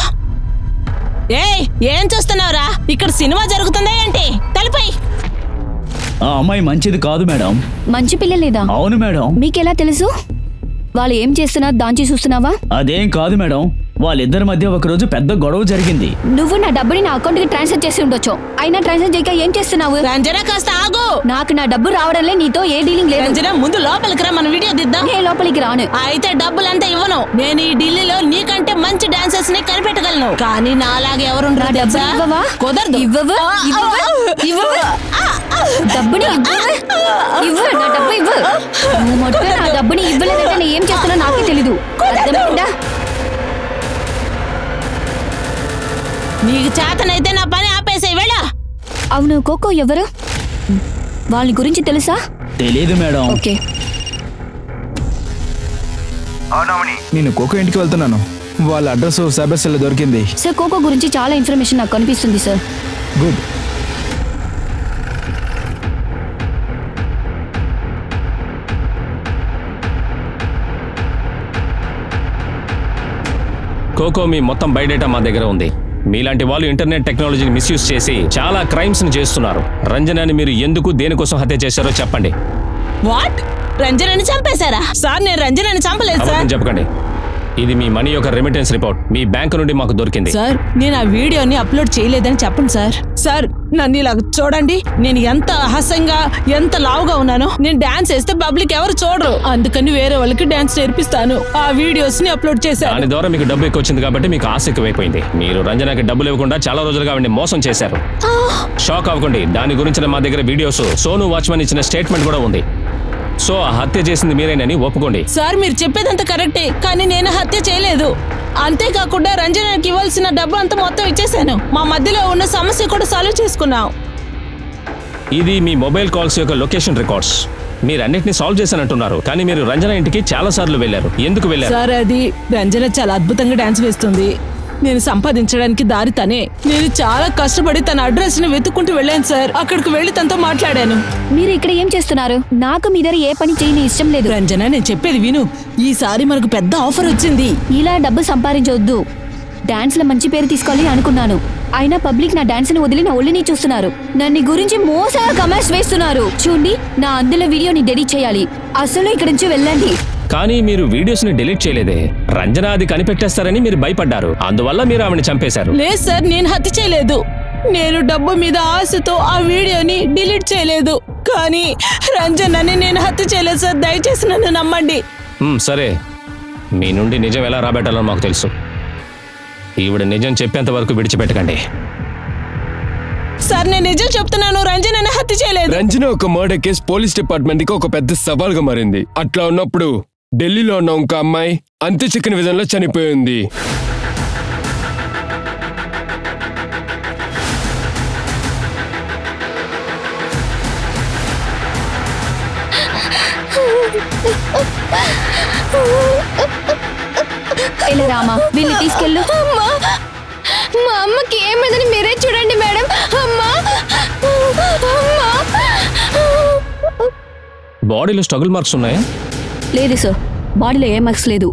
ఏం చూస్తున్నావురా? ఇక్కడ సినిమా జరుగుతుందా ఏంటి? తలిపై. ఆ అమ్మాయి మంచిది కాదు మేడం. మంచి పిల్ల లేదా? అవును మేడం. మీకెలా తెలుసు? వాళ్ళు ఏం చేస్తున్నారు దాంచి చూస్తున్నావా? అదేం కాదు మేడం, వాళ్ళిద్దరి మధ్య ఒకరోజు పెద్ద గొడవ జరిగింది. నువ్వు నా డబ్బుని నా అకౌంట్ కి ట్రాన్స్ఫర్ చేసి ఉండొచ్చు, అయినా ట్రాన్స్ఫర్ చేయక ఏం చేస్తున్నావు? రంజన కాస్త ఆగు. నాకు నా డబ్బు రావడంలే నీతో ఏ డీలింగ్ లేదు. రంజన ముందు లోపలికి రా, మన వీడియో దిద్దాం. ఏ లోపలికి రాను. అయితే డబ్బులంతా ఇవ్వను. నేను ఈ ఢిల్లీలో నీకంటే మంచి డాన్సర్స్ ని కనిపెట్టగలను, కానీ నా అలాగే ఎవరుంటారు తెలుసా? కుదరదు. ఇవ్వవు. డబ్బుని ఇవ్వు. నా డబ్బు ఇవ్వు. నువ్వు మొత్తం నా డబ్బుని ఇవ్వలేదంటే నేను ఏం చేస్తున్నా నాకే తెలీదు. అర్థమైందా? నీకు చేతనైతే నా పని ఆపేసే వేళ. అవును, కోకో ఎవరు? వాళ్ళ గురించి తెలుసా? తెలీదు మేడం. ఓకే. నేను కోకో ఇంటికి వెళ్తున్నాను. వాళ్ళ అడ్రస్ సైబర్ సెల్ దొరికింది. సార్, కోకో గురించి చాలా ఇన్ఫర్మేషన్ నాకు కనిపిస్తుంది సార్. గుడ్. కోకో మీ మొత్తం బయోడేటా మా దగ్గర ఉంది. మీలాంటి వాళ్ళు ఇంటర్నెట్ టెక్నాలజీని మిస్యూజ్ చేసి చాలా క్రైమ్స్ ని చేస్తున్నారు. రంజనాని మీరు ఎందుకు దేనికోసం హత్య చేశారో చెప్పండి. వాట్? రంజనని చంపేశారా? సార్, నేను రంజనని చంపలేదు సార్. చెప్పకండి. ఇది మీ మనీ యొక్క రెమిటెన్స్ రిపోర్ట్ మీ బ్యాంక్ నుండి మాకు దొరికింది. సార్, నేను ఆ వీడియోని అప్లోడ్ చేయలేదని చెప్పండి సార్. సార్, నన్ను ఇలా చూడండి. నేను ఎంత అహస్యంగా, ఎంత లావుగా ఉన్నానో. నేను డాన్స్ వేస్తే పబ్లిక్ ఎవరు చూడరు, అందుకని వేరే వాళ్ళకి డాన్స్ నేర్పిస్తాను. ఆ వీడియోస్ ని అప్లోడ్ చేశాను. దాని ద్వారా మీకు డబ్బు ఎక్కువ వచ్చింది కాబట్టి మీకు ఆశ ఎక్కువైపోయింది. మీరు రంజనకి డబ్బులు ఇవ్వకుండా చాలా రోజులుగా ఆవిడని మోసం చేశారు. షాక్ అవ్వకండి, దాని గురించిన మా దగ్గర వీడియోస్, సోను వాచ్మన్ ఇచ్చిన స్టేట్మెంట్ కూడా ఉంది. సో ఆ హత్య చేసింది మీరేనని ఒప్పుకోండి. సార్, మీరు చెప్పేదంతా కరెక్టే, కానీ నేను హత్య చేయలేదు. అంతేకాకుండా రంజనకి ఇవ్వాల్సిన డబ్బు అంతా మొత్తం ఇచ్చేసాను. మా మధ్యలో ఉన్న సమస్య కూడా సాల్వ్ చేసుకున్నాం. ఇది మీ మొబైల్ కాల్స్ యొక్క లొకేషన్ రికార్డ్స్. మీరు అన్నిటిని సాల్వ్ చేశానంటున్నారు, కానీ మీరు రంజన ఇంటికి చాలా సార్లు వెళ్ళారు. ఎందుకు వెళ్ళారు? సార్, అది రంజన చాలా అద్భుతంగా డాన్స్ వేస్తుంది. నేను సంపాదించడానికి దారి తనే. నేను చాలా కష్టపడి తన అడ్రస్ ని వెతుక్కుంటూ వెళ్ళాను సార్. అక్కడికి వెళ్లి తనతో మాట్లాడాను. మీరు ఇక్కడ ఏం చేస్తున్నారు? నాకు మీ దగ్గర ఏ పని చేయని ఇష్టం లేదు. రంజన, నేను చెప్పేది విను. ఈసారి మనకు పెద్ద ఆఫర్ వచ్చింది. ఇలా డబ్బు సంపాదించవద్దు. డాన్స్ లో మంచి పేరు తీసుకోవాలి అనుకున్నాను, అయినా పబ్లిక్ నా డాన్స్ ని వదిలి నా ఒళ్ళని చూస్తున్నారు. నన్ను గురించి మోసంగా కమెంట్స్ వేస్తున్నారు. చూడండి, నా అందులో వీడియోని డెలీట్ చేయాలి. అసలు ఇక్కడి నుంచి వెళ్ళండి. కానీ మీరు వీడియోస్ని డిలీట్ చేయలేదే. రంజన అది కనిపెట్టేస్తారని మీరు భయపడ్డారు, అందువల్ల మీరు ఆమెను చంపేశారు. లేదు సార్, నేను హత్య చేయలేదు. నేను డబ్బు మీద ఆశతో ఆ వీడియోని డిలీట్ చేయలేదు. కానీ రంజనని నేను హత్య చేయలేదు సార్, దయచేసి నన్ను నమ్మండి. సరే, మీ నుండి నిజం ఎలా రాబెట్టాలో మాకు తెలుసు. ఈవిడ నిజం చెప్పేంత వరకు విడిచిపెట్టకండి. సార్, నేను నిజం చెప్తున్నాను, రంజనని హత్య చేయలేదు. రంజన ఒక మర్డర్ కేసు పోలీస్ డిపార్ట్మెంట్ కి ఒక పెద్ద సవాల్గా మారింది. అట్లా ఉన్నప్పుడు ఢిల్లీలో ఉన్న ఇంకో అమ్మాయి అంత్య చిక్కని విధంలో చనిపోయింది. ఇలా రామా, వీళ్ళు తీసుకెళ్ళు. మా అమ్మకి ఏమైందని మీరే చూడండి మేడం. బాడీలో స్ట్రగుల్ మార్క్స్ ఉన్నాయా? లేదు సార్, బాడీలో ఏ మార్క్స్ లేదు.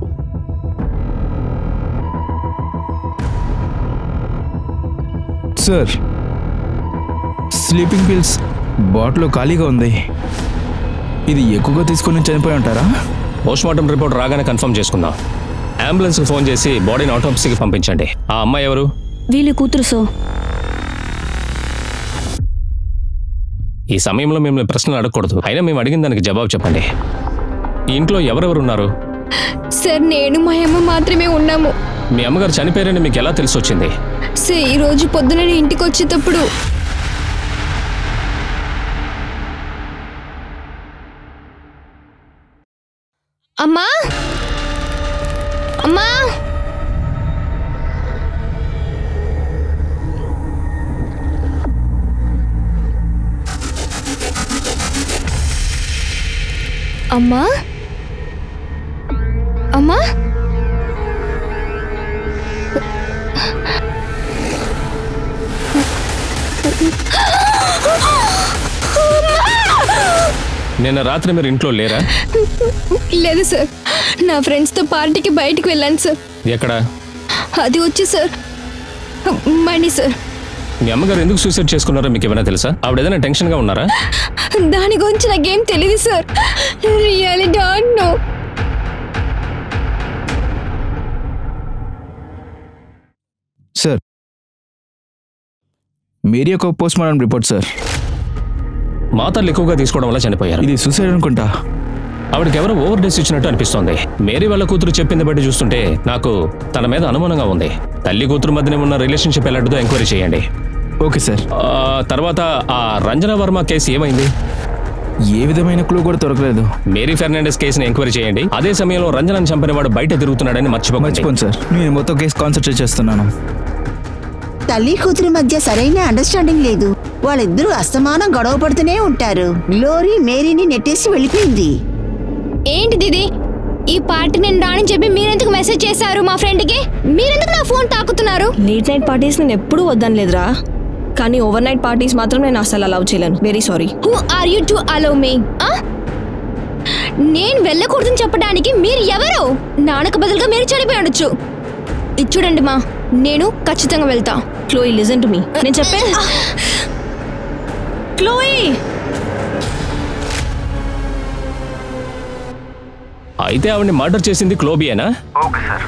సార్, స్లీపింగ్ పిల్స్ బాటిల్లో ఖాళీగా ఉంది. ఇది ఎక్కువగా తీసుకొని చనిపోయి ఉంటారా? పోస్ట్మార్టం రిపోర్ట్ రాగానే కన్ఫర్మ్ చేసుకుందాం. అంబులెన్స్కి ఫోన్ చేసి బాడీని ఆటోప్సీకి పంపించండి. ఆ అమ్మాయి ఎవరు? వీళ్ళు కూతురు సార్. ఈ సమయంలో మిమ్మల్ని ప్రశ్నలు అడగకూడదు, అయినా మేము అడిగిన దానికి జవాబు చెప్పండి. ఈ ఇంట్లో ఎవరెవరు ఉన్నారు? సార్, నేను మా అమ్మ మాత్రమే ఉన్నాము. మీ అమ్మగారు చనిపోయారని మీకు ఎలా తెలిసి వచ్చింది? సార్, ఈ రోజు పొద్దున ఇంటికి వచ్చేటప్పుడు అమ్మా అమ్మా అమ్మా అమ్మా నిన్న రాత్రి మీరు ఇంట్లో లేరా? లేదు సార్, నా ఫ్రెండ్స్తో పార్టీకి బయటికి వెళ్ళాను సార్. ఎక్కడ? అది వచ్చి సార్ మణి సార్. మీ అమ్మగారు ఎందుకు సూసైడ్ చేసుకున్నారో మీకు ఏమైనా తెలుసా? ఆవిడ ఏదైనా టెన్షన్గా ఉన్నారా? దాని గురించి నాకేం తెలియదు sir. Really don't know. Sir, Mary యొక్క పోస్ట్మార్టం రిపోర్ట్ సార్. మాతలు ఎక్కువగా తీసుకోవడం వల్ల చనిపోయారు. ఇది సూసైడ్ అనుకుంటా. ఆవిడకి ఎవరో ఓవర్ డోస్ ఇచ్చినట్టు అనిపిస్తోంది. మేరీ వాళ్ళ కూతురు చెప్పింది బట్టి చూస్తుంటే నాకు తన మీద అనుమానంగా ఉంది. తల్లి కూతురు మధ్యనే ఉన్న రిలేషన్షిప్ ఎలాంటిదో ఎంక్వైరీ చేయండి. Okay sir. తర్వాత ఆ రంజన వర్మ కేసు ఏమైంది? ఏ విధమైన క్లూ కూడా దొరకలేదు. మేరీ ఫెర్నాండెస్ కేసుని ఎంక్వైరీ చేయండి. అదే సమయంలో రంజనని చంపిన వాడు బయట తిరుగుతున్నాడని మర్చిపోండి సార్. నేను మొత్తం కేసు కాన్సన్ట్రేట్ చేస్తున్నాను. తల్లి కూతురు మధ్య సరైన అండర్స్టాండింగ్ లేదు. వాళ్ళిద్దరూ అస్తమానం గొడవ పడుతూనే ఉంటారు. గ్లోరీ మేరీని నెట్టేసి వెళ్ళిపోయింది. ఏంటి దీది, ఈ పార్టీ నేను రాని చెప్పి మీరెందుకు మెసేజ్ చేశారు మా ఫ్రెండ్కి? మీరెందుకు నా ఫోన్ తాకుతున్నారు? లేట్ నైట్ పార్టీస్ నేను ఎప్పుడూ వద్దనలేదురా, కానీ ఓవర్ నైట్ పార్టీస్ మాత్రం నేను అసలు అలౌ చేయలేను. Very sorry. Who are you to allow me? నేను వెళ్ళకూడదని చెప్పడానికి మీరు ఎవరు? నాన్నకు బదులుగా మీరు చనిపోయి ఉండొచ్చు. ఇది చూడండి మా, నేను ఖచ్చితంగా వెళ్తా. Chloe, listen to me. నేను చెప్పాను. క్లోయి, అయితే ఆవిడని మర్డర్ చేసింది క్లోబియేనా? Okay sir.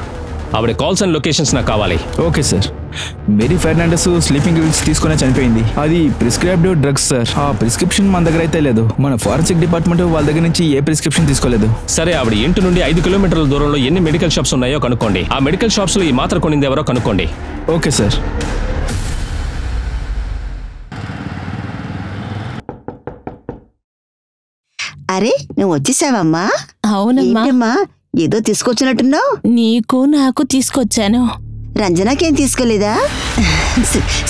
ఆవిడ కాల్స్ అండ్ లొకేషన్స్ నాకు కావాలి. Okay sir. Mary Fernandes sleeping pills తీసుకునే చనిపోయింది. అది ప్రిస్క్రైబ్డ్ డ్రగ్స్ సార్. ఆ ప్రిస్క్రిప్షన్ మన దగ్గర అయితే లేదు. మన ఫారెన్సిక్ డిపార్ట్మెంట్ వాళ్ళ దగ్గర నుంచి ఏ ప్రిస్క్రిప్షన్ తీసుకోలేదు. సరే, ఆవిడ ఇంటి నుండి 5 కిలోమీటర్ల దూరంలో ఎన్ని మెడికల్ షాప్స్ ఉన్నాయో కనుక్కోండి. ఆ మెడికల్ షాప్స్ లో ఈ మాత్ర కొనింది ఎవరో కనుక్కోండి. Okay sir. అరే, నువ్వు వచ్చేసావమ్మా? అవునమ్మా. ఏదో తీసుకొచ్చినట్టున్నావు. నీకు నాకు తీసుకొచ్చాను. రంజనాకేం తీసుకోలేదా?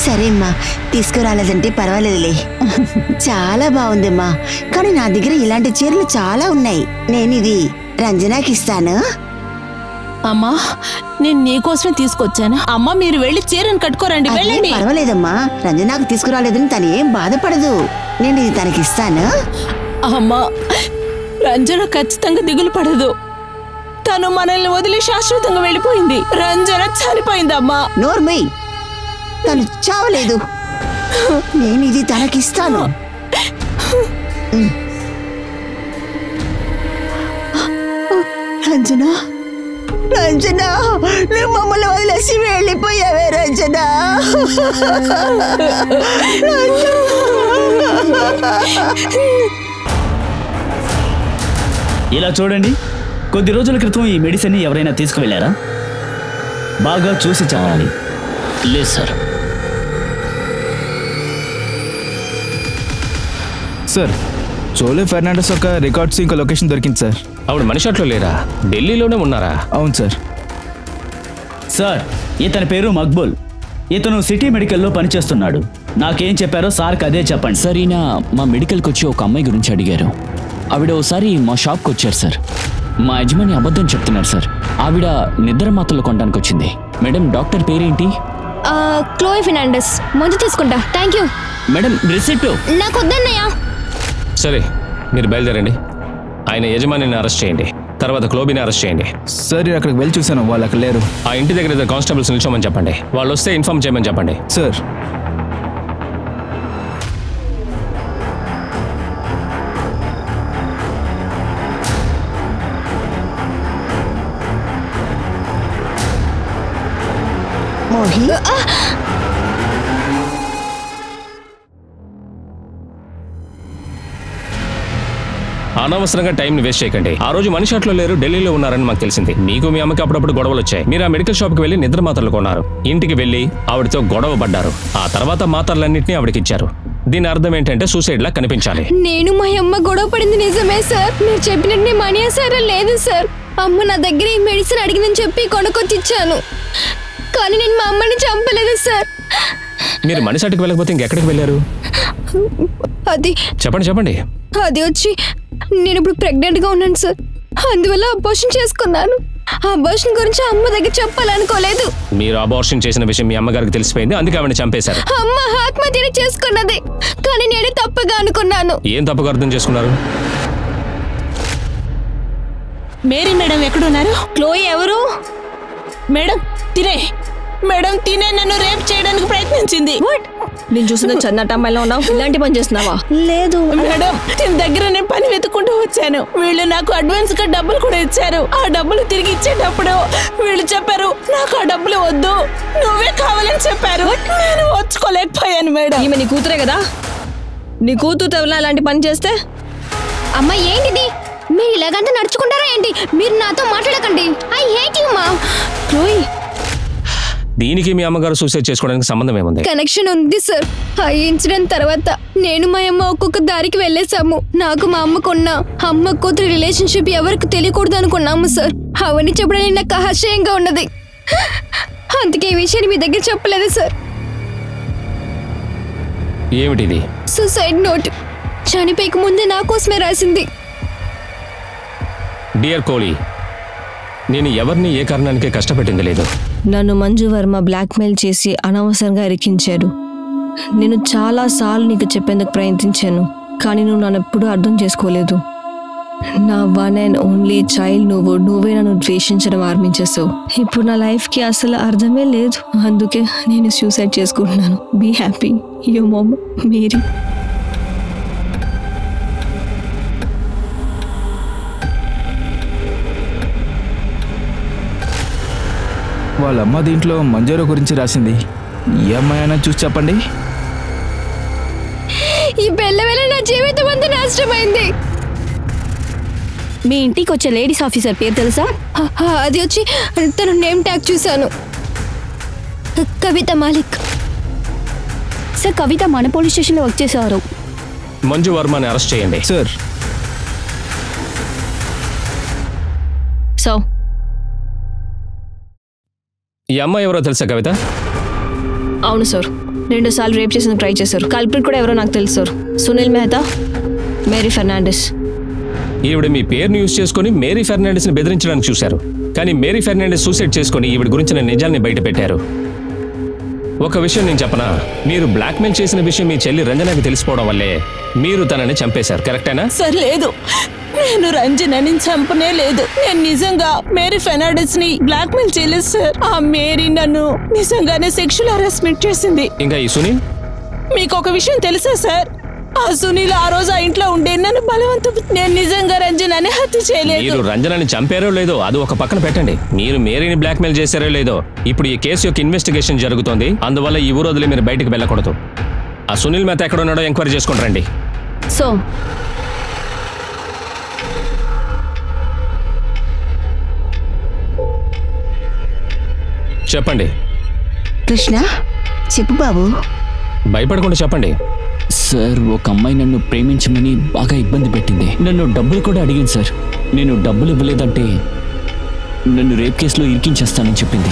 సరేమ్మా, తీసుకురాలేదంటే పర్వాలేదులే. చాలా బాగుందమ్మా, కానీ నా దగ్గర ఇలాంటి చీరలు చాలా ఉన్నాయి. నేను ఇది రంజనాకి ఇస్తాను. అమ్మా, నేను నీకోసమే తీసుకొచ్చాను. అమ్మా, మీరు వెళ్ళి చీరను కట్టుకోరండి. వెళ్ళండి. పర్వాలేదమ్మా, రంజనాకు తీసుకురాలేదని తను ఏం బాధపడదు. నేను ఇది తనకి ఇస్తాను. అమ్మా, రంజన ఖచ్చితంగా దిగులు పడదు. తను మనల్ని వదిలి శాశ్వతంగా వెళ్ళిపోయింది. రంజన చనిపోయిందమ్మా. నోర్మై, తను చావలేదు. నేను ఇది తనకిస్తాను. రంజనా రంజనా నువ్వు మమ్మల్ని వదిలేసి వెళ్ళిపోయావే రంజనా. ఇలా చూడండి, కొద్ది రోజుల క్రితం ఈ మెడిసిన్ని ఎవరైనా తీసుకువెళ్ళారా? బాగా చూసి చెప్పాలి. లేదు సార్. సార్, చోలే ఫెర్నాండస్ యొక్క రికార్డ్స్ ఇంకా లొకేషన్ దొరికింది సార్. ఆవిడ మనిషి అట్లో లేరా? ఢిల్లీలోనే ఉన్నారా? అవును సార్. సార్, ఇతని పేరు మక్బుల్. ఇతను సిటీ మెడికల్లో పనిచేస్తున్నాడు. నాకేం చెప్పారో సార్కి అదే చెప్పండి. సార్, ఈయన మా మెడికల్కి వచ్చి ఒక అమ్మాయి గురించి అడిగారు. ఆవిడ ఒకసారి మా షాప్కి వచ్చారు సార్. మా యజమాని అబద్ధం చెప్తున్నారు సార్. ఆవిడ నిద్ర మాత్రలు కొనడానికి వచ్చింది. మేడం, డాక్టర్ పేరేంటి? Chloe Fernandes. ముందు తీసుకుంటా. Thank you madam. రిసిప్ట్ నాకు వద్దన్నయ్యా. సరే, మీరు బయలుదేరండి. ఆయన యజమానిని అరెస్ట్ చేయండి, తర్వాత క్లోబీని అరెస్ట్ చేయండి. సార్, నేను అక్కడికి వెళ్ళి చూశాను, వాళ్ళు అక్కడ లేరు. ఆ ఇంటి దగ్గర ఇద్దరు కానిస్టేబుల్స్ నిల్చోమని చెప్పండి. వాళ్ళు వస్తే ఇన్ఫార్మ్ చేయమని చెప్పండి. సార్. మోహి, అనవసరంగా టైంని వేస్ట్ చేయకండి. ఆ రోజు మనిషి అట్లో లేరు, ఢిల్లీలో ఉన్నారని మాకు తెలిసింది. మీకు మీ అమ్మకి అప్పుడప్పుడు గొడవలు వచ్చాయి. మీరు ఆ మెడికల్ షాప్కి వెళ్ళి నిద్ర మాత్రలు కొన్నారు. ఇంటికి వెళ్ళి ఆవిడతో గొడవ పడ్డారు. ఆ తర్వాత మాత్రలన్నింటినీ ఆవిడకి ఇచ్చారు. దీని అర్థం ఏంటంటే సూసైడ్ లా కనిపించాలి. నేను మా అమ్మ గొడవ పడింది నిజమే సార్. మీరు చెప్పినట్టు మనీ సారా లేదు సార్. అమ్మ నా దగ్గర ఈ మెడిసిన్ అడిగిందని చెప్పి కొనుక్కొచ్చి ఇచ్చాను. కానీ నేను మా అమ్మని చంపలేదు సార్. మీరు మనిషి అటుకు వెళ్ళకపోతే ఇంకెక్కడికి వెళ్ళారు? అది చెప్పండి. అది వచ్చి నేను ఇప్పుడు ప్రెగ్నెంట్ గా ఉన్నాను సార్. అందువల్ల అబార్షన్ చేసుకున్నాను. అబార్షన్ గురించి అమ్మ దగ్గర చెప్పాలనుకోలేదు. మీరు అబార్షన్ చేసిన విషయం మీ అమ్మగారికి తెలిసిపోయింది, అందుకే ఆవిడని చంపేశారు. అమ్మ ఆత్మహత్య చేసుకున్నది, కానీ నేనే తప్పుగా అనుకున్నాను. ఏం తప్పుగా అర్థం చేసుకున్నారు? మేరీ మేడం ఎక్కడున్నారు? క్లోయ్ ఎవరు? మేడం తినే నన్ను రేప్ చేయడానికి ప్రయత్నించింది. నేను చూసిన చన్నట అమ్మాయిలో ఉన్నావు. ఇలాంటి పని చేస్తున్నావా? లేదు మేడం, దీని దగ్గర నేను పని వెతుక్కుంటూ వచ్చాను. వీళ్ళు నాకు అడ్వాన్స్ గా డబ్బులు కూడా ఇచ్చారు. ఆ డబ్బులు తిరిగి ఇచ్చేటప్పుడు వీళ్ళు చెప్పారు నాకు ఆ డబ్బులు వద్దు, నువ్వే కావాలని చెప్పారు. నేను వచ్చుకోలేకపోయాను మేడం. ఈమె నీ కూతురే కదా? నీ కూతురు ఎవరైనా అలాంటి పని చేస్తే? అమ్మ ఏంటిది? మీరు ఇలాగంటే నడుచుకుంటారా ఏంటి? మీరు నాతో మాట్లాడకండి. ఐ హేట్ యు మా. క్లోయ్, దీనికి మీ అమ్మగారు సూసైడ్ చేసుకోవడానికి సంబంధం ఏముంది? కనెక్షన్ ఉంది సార్. ఆ ఇన్సిడెంట్ తర్వాత నేను మా అమ్మ ఒక్కొక్క దారికి వెళ్ళేసాము. నాకు మా అమ్మకున్న అమ్మ కూతురు రిలేషన్షిప్ ఎవరికి తెలియకూడదు అనుకున్నాము సార్. అవన్నీ చెప్పడానికి నాకు ఆశ్చర్యంగా ఉన్నది. అందుకే ఈ విషయాన్ని మీ దగ్గర చెప్పలేదు సార్. ఏమిటిది? Suicide note. చనిపోయక ముందే నా కోసమే రాసింది. డియర్ కోలీ, నేను ఎవరిని ఏ కారణానికి కష్టపెట్టింది లేదు. నన్ను మంజు వర్మ బ్లాక్మెయిల్ చేసి అనవసరంగా ఇరికించాడు. నేను చాలా సార్లు నీకు చెప్పేందుకు ప్రయత్నించాను, కానీ నువ్వు నన్ను ఎప్పుడూ అర్థం చేసుకోలేదు. నా వన్ అండ్ ఓన్లీ చైల్డ్ నువ్వే నన్ను ద్వేషించడం ఆరంభించేసావు. ఇప్పుడు నా లైఫ్కి అసలు అర్థమే లేదు. అందుకే నేను సూసైడ్ చేసుకుంటున్నాను. Be happy, your mom Mary. వాళ్ళ అమ్మ దీంట్లో మంజూరు గురించి రాసింది. ఈ అమ్మాయి అయినా చూసి చెప్పండి. ఈ పెళ్ళ వల్ల నా జీవితం అంతా నాశనమైంది. మీ ఇంటికి వచ్చే లేడీస్ ఆఫీసర్ పేరు తెలుసా? అది వచ్చి తను నేమ్ ట్యాగ్ చూశాను. కవిత మాలిక్. సార్, కవిత మన పోలీస్ స్టేషన్లో వర్క్ చేసేవారు. మంజు వర్మని అరెస్ట్ చేయండి. సార్. సో ఈ అమ్మాయి ఎవరో తెలుసా కవిత? అవును సార్, 2 సార్లు రేప్ చేసిన ట్రై చేశారు. కల్ప్రిట్ కూడా ఎవరో నాకు తెలుసు సార్. సునీల్ మెహతా, మేరీ ఫెర్నాండెస్. ఈవిడ మీ పేరుని యూజ్ చేసుకుని మేరీ ఫెర్నాండెస్ని బెదిరించడానికి చూశారు. కానీ మేరీ ఫెర్నాండెస్ సూసైడ్ చేసుకుని ఈవిడ గురించిన నిజాన్ని బయట పెట్టారు. ఒక విషయం నేను చెప్పనా, మీరు బ్లాక్మెయిల్ చేసిన విషయం మీ చెల్లి రంజనకి తెలిసిపోవడం వల్లే మీరు తనని చంపేశారు. కరెక్టేనా? సార్ లేదు, నేను రంజనని చంపనే లేదు. నేను నిజంగా మేరీ ఫెర్నాండెస్ ని బ్లాక్మెయిల్ చేయలేదు సార్. ఆ మేరీ నన్ను నిజంగానే సెక్షువల్ హరాస్మెంట్ చేసింది. ఇంకా ఈ సునీల్? మీకు ఒక విషయం తెలుసా సార్? ఆ సునీల్ ఆ రోజు ఆ ఇంట్లో ఉండే నన్ను బలవంతం. నేను నిజంగా రంజనాని హత్య చేయలేదు. మీరు రంజనాని చంపారో లేదో అది ఒక పక్కన పెట్టండి, మీరు మేరీని బ్లాక్మెయిల్ చేశారో లేదో ఇప్పుడు ఈ కేసు యొక్క ఇన్వెస్టిగేషన్ జరుగుతోంది. అందువల్ల ఈ ఊరు వదిలి మీరు బయటకు వెళ్ళకూడదు. ఆ సునీల్ మేత ఎక్కడ ఉన్నాడో ఎంక్వైరీ చేసుకుని రండి. సో చెప్పండి. కృష్ణ చెప్పు బాబు. భయపడకుండా చెప్పండి. సార్, ఒక అమ్మాయి నన్ను ప్రేమించమని బాగా ఇబ్బంది పెట్టింది. నన్ను డబ్బులు కూడా అడిగింది సార్. నేను డబ్బులు ఇవ్వలేదంటే నన్ను రేప్ కేసులో ఇరికించేస్తానని చెప్పింది.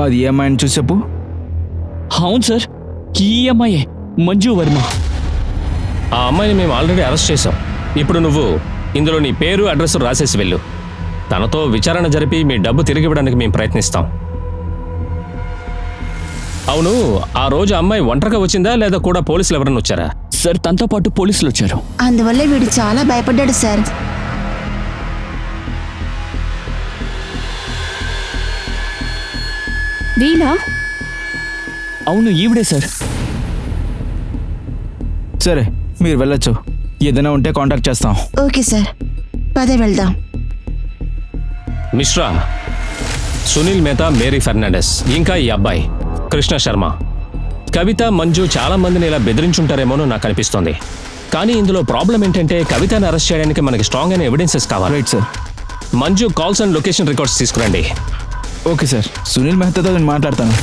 అది ఏ అమ్మాయిని చూసి చెప్పు. అవును సార్, ఈ అమ్మాయే, మంజు వర్మ. ఆ అమ్మాయిని మేము ఆల్రెడీ అరెస్ట్ చేసాం. ఇప్పుడు నువ్వు ఇందులో నీ పేరు అడ్రస్ రాసేసి వెళ్ళు. తనతో విచారణ జరిపి మీ డబ్బు తిరిగి ఇవ్వడానికి మేము ప్రయత్నిస్తాం. అవును, ఆ రోజు అమ్మాయి ఒంటరిగా వచ్చిందా లేదా కూడా పోలీసులు ఎవరైనా వచ్చారా? సార్, తనతో పాటు పోలీసులు వచ్చారు. అందువల్ల వీడు చాలా భయపడ్డాడు సార్. వీణా? అవును, ఈవిడే సార్. సరే, మీరు వెళ్ళొచ్చు. ఏదైనా ఉంటే కాంటాక్ట్ చేస్తాం. ఓకే సార్, పదే వెళ్దాం. మిశ్రా, సునీల్ మేతా, మేరీ ఫెర్నాండెస్, ఇంకా ఈ అబ్బాయి కృష్ణ శర్మ, కవిత, మంజు చాలా మందిని ఇలా బెదిరించుంటారేమోనో నాకు అనిపిస్తోంది. కానీ ఇందులో ప్రాబ్లం ఏంటంటే కవితని అరెస్ట్ చేయడానికి మనకి స్ట్రాంగ్ అయిన ఎవిడెన్సెస్ కావాలి. Right sir. Manju calls and location records తీసుకురండి. Okay sir. సునీల్ మెహతాతో నేను మాట్లాడతాను.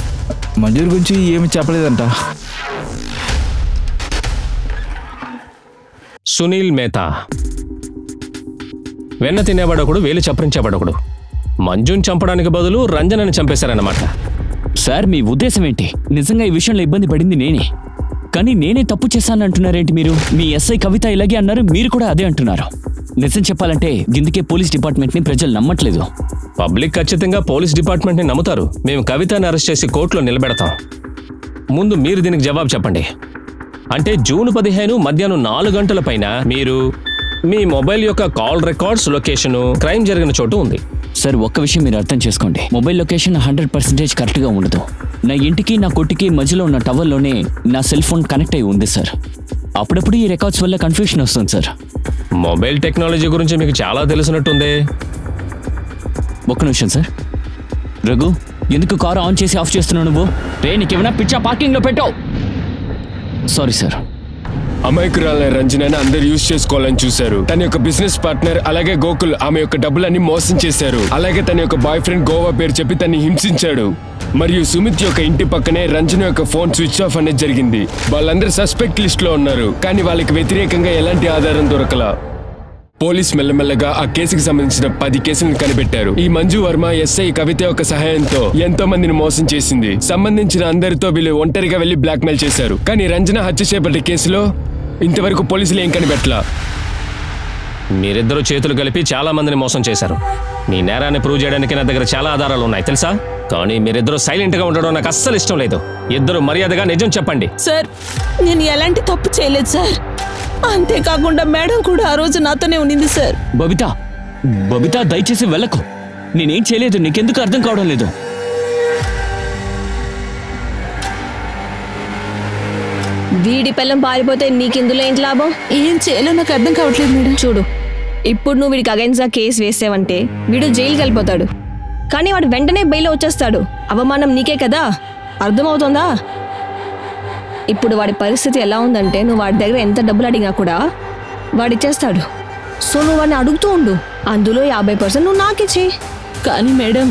మంజూర్ గురించి ఏమి చెప్పలేదంట. సునీల్ మేతా వెన్న తినేవాడొకడు, వేలు చప్పరించేవాడొకడు. మంజుని చంపడానికి బదులు రంజనని చంపేశారన్నమాట. సార్, మీ ఉద్దేశం ఏంటి? నిజంగా ఈ విషయంలో ఇబ్బంది పడింది నేనే, కానీ నేనే తప్పు చేశాను అంటున్నారేంటి మీరు? మీ ఎస్ఐ కవిత ఇలాగే అన్నారు, మీరు కూడా అదే అంటున్నారు. నిజం చెప్పాలంటే ఇందుకే పోలీస్ డిపార్ట్మెంట్ని ప్రజలు నమ్మట్లేదు. పబ్లిక్ ఖచ్చితంగా పోలీస్ డిపార్ట్మెంట్ని నమ్ముతారు. మేము కవితని అరెస్ట్ చేసి కోర్టులో నిలబెడతాం. ముందు మీరు దీనికి జవాబు చెప్పండి. అంటే జూన్ 15 మధ్యాహ్నం 4 గంటల పైన మీరు మీ మొబైల్ యొక్క కాల్ రికార్డ్స్, లొకేషన్ క్రైమ్ జరిగిన చోటు ఉంది. సార్, ఒక్క విషయం మీరు అర్థం చేసుకోండి. మొబైల్ లొకేషన్ 100% కరెక్ట్గా ఉండదు. నా ఇంటికి నా కొట్టుకి మధ్యలో ఉన్న టవర్లోనే నా సెల్ ఫోన్ కనెక్ట్ అయి ఉంది సార్. అప్పుడప్పుడు ఈ రికార్డ్స్ వల్ల కన్ఫ్యూషన్ వస్తుంది సార్. మొబైల్ టెక్నాలజీ గురించి మీకు చాలా తెలిసినట్టుంది. ఒక్క నిమిషం సార్. రఘు, ఎందుకు కారు ఆన్ చేసి ఆఫ్ చేస్తున్నావు నువ్వు? రే, నీకేమైనా పిచ్చా? పార్కింగ్లో పెట్టావు. Sorry sir. అమాయకురాలైన రంజనాని అందరు యూజ్ చేసుకోవాలని చూశారు. తన యొక్క బిజినెస్ పార్ట్నర్ అలాగే గోకుల్ ఆమె యొక్క డబ్బులన్నీ మోసం చేశారు. అలాగే తన యొక్క బాయ్ ఫ్రెండ్ గోవా పేరు చెప్పి తన్ని హింసించాడు. మరియు సుమిత్ యొక్క ఇంటి పక్కనే రంజన యొక్క ఫోన్ స్విచ్ ఆఫ్ అనేది జరిగింది. వాళ్ళందరూ సస్పెక్ట్ లిస్ట్ లో ఉన్నారు, కానీ వాళ్ళకి వ్యతిరేకంగా ఎలాంటి ఆధారం దొరకలా. పోలీస్ మెల్లమెల్లగా ఆ కేసుకి సంబంధించిన 10 కేసులను కనిపెట్టారు. ఈ మంజు వర్మ ఎస్ఐ కవిత యొక్క సహాయంతో ఎంతో మందిని మోసం చేసింది. సంబంధించిన అందరితో వీళ్ళు ఒంటరిగా వెళ్లి బ్లాక్మెయిల్ చేశారు. కానీ రంజన హత్య చేపట్టే కేసులో ఇంతవరకు పోలీసులు ఏం కనిపెట్టలా. మీరిద్దరూ చేతులు కలిపి చాలా మందిని మోసం చేశారు. మీ నేరాన్ని ప్రూవ్ చేయడానికి నా దగ్గర చాలా ఆధారాలు ఉన్నాయి తెలుసా. కానీ మీరిద్దరూ సైలెంట్ గా ఉండడం నాకు అస్సలు ఇష్టం లేదు. ఇద్దరు మర్యాదగా నిజం చెప్పండి. సార్, నేను ఎలాంటి తప్పు చేయలేదు సార్. అంతేకాకుండా మేడం కూడా ఆ రోజు నాతోనే ఉండింది సార్. బబిత దయచేసి వెళ్ళకు. నేనేం చేయలేదు, నీకెందుకు అర్థం కావడం లేదు? వీడి పిల్లం పారిపోతే నీకెందులో ఏంటి లాభం? ఏం చేయాలో నాకు అర్థం కావట్లేదు మేడం. చూడు, ఇప్పుడు నువ్వు వీడికి అగైన్స్ గా కేసు వేసావంటే వీడు జైలుకి వెళ్ళిపోతాడు. కానీ వాడు వెంటనే బెయిల్ వచ్చేస్తాడు. అవమానం నీకే కదా, అర్థమవుతుందా? ఇప్పుడు వాడి పరిస్థితి ఎలా ఉందంటే నువ్వు వాడి దగ్గర ఎంత డబ్బులు అడిగినా కూడా వాడిచ్చేస్తాడు. సో నువ్వు వాడిని అడుగుతూ ఉండు. అందులో 50% నువ్వు నాకిచ్చి. కానీ మేడం,